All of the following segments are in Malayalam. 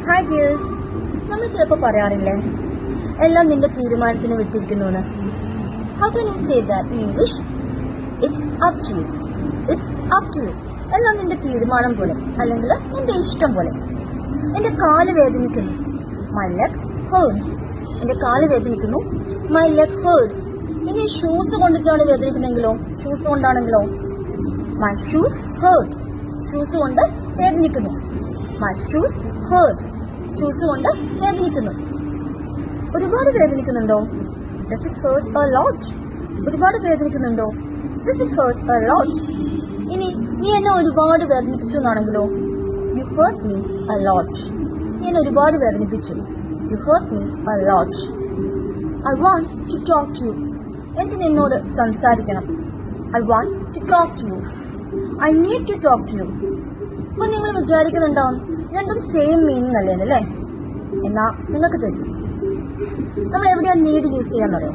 ഹായ് ഡിയേഴ്സ്, നമ്മൾ ചിലപ്പോൾ പറയാറില്ലേ എല്ലാം നിന്റെ തീരുമാനത്തിന് വിട്ടിരിക്കുന്നു എന്ന്. How can you say that in English? It's up to you. It's up to you. എല്ലാം നിന്റെ തീരുമാനം പോലെ, അല്ലെങ്കിൽ നിന്റെ ഇഷ്ടം പോലെ. എന്റെ കാല് വേദനിക്കുന്നു, മൈ ലെഗ് ഹേർട്സ്. എന്റെ കാല് വേദനിക്കുന്നു, മൈ ലെഗ് ഹേർട്സ്. ഇനി ഷൂസ് കൊണ്ടിട്ടാണ് വേദനിക്കുന്നെങ്കിലോ, ഷൂസ് കൊണ്ടാണെങ്കിലോ, മൈ ഷൂസ് ഹേർട്ട്. ഷൂസ് കൊണ്ട് വേദനിക്കുന്നു, മൈ ഷൂസ് ഹേർട്ട്. ഷൂസ് കൊണ്ട് വേദനിക്കുന്നു. ഒരുപാട് വേദനിക്കുന്നുണ്ടോ? Does it hurt a lot? ഒരുപാട് വേദനിക്കുന്നുണ്ടോ? Does it hurt a lot? ഇനി നീ എന്നെ ഒരുപാട് വേദനിപ്പിച്ചു എന്നാണെങ്കിലോ, you hurt me a lot. നീ എന്നെ ഒരുപാട് വേദനിപ്പിച്ചു, you hurt me a lot. I want to talk to you. എനിക്ക് നിന്നോട് സംസാരിക്കണം. I want to talk to you. I need to talk to you. അപ്പൊ നിങ്ങൾ വിചാരിക്കുന്നുണ്ടാവും രണ്ടും സെയിം മീനിങ് അല്ലേ എന്നല്ലേ? എന്നാ നിങ്ങൾക്ക് തെറ്റും. നമ്മൾ എവിടെയാ നീഡ് യൂസ് ചെയ്യാന്നറിയോ?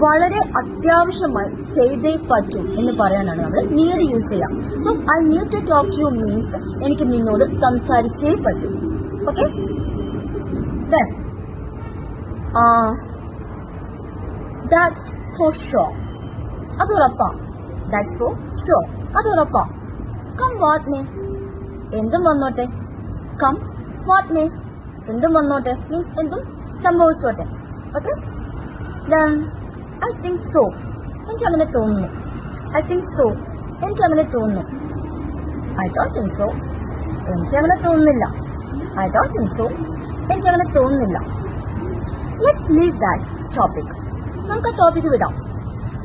വളരെ അത്യാവശ്യമായി ചെയ്തേ പറ്റൂ എന്ന് പറയാനാണ് നമ്മൾ നീഡ് യൂസ് ചെയ്യാം. So I need to talk to you means എനിക്ക് നിന്നോട് സംസാരിച്ചേ പറ്റൂ. Okay, that's for sure. അത് ഉറപ്പാ. That's for sure. അത് ഉറപ്പാ. Come what may. എന്തും വന്നോട്ടെ. Come what may. എന്തും വന്നോട്ടെ മീൻസ് എന്തും സംഭവിച്ചോട്ടെ. Okay, then I think so. എനിക്കങ്ങനെ തോന്നുന്നു. I think so. എനിക്കങ്ങനെ തോന്നുന്നു. I don't think so. എനിക്കങ്ങനെ തോന്നുന്നില്ല. I don't think so. എനിക്കങ്ങനെ തോന്നുന്നില്ല. Let's leave that topic. നമുക്ക് ആ ടോപ്പിക് വിടാം.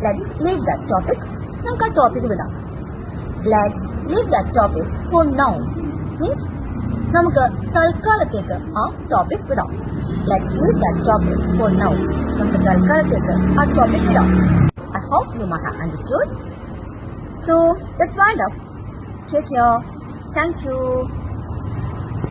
Let's leave that topic. നമുക്ക് ആ ടോപ്പിക് വിടാം. Let's leave that topic for now means നമുക്ക് തൽക്കാലത്തേക്ക് ആ ടോപ്പിക് വിടാം. Let's leave that topic for now. നമുക്ക് തൽക്കാലത്തേക്ക് ആ ടോപ്പിക് വിടാം. I hope you my have understood. So let's wind up. Take care. Thank U.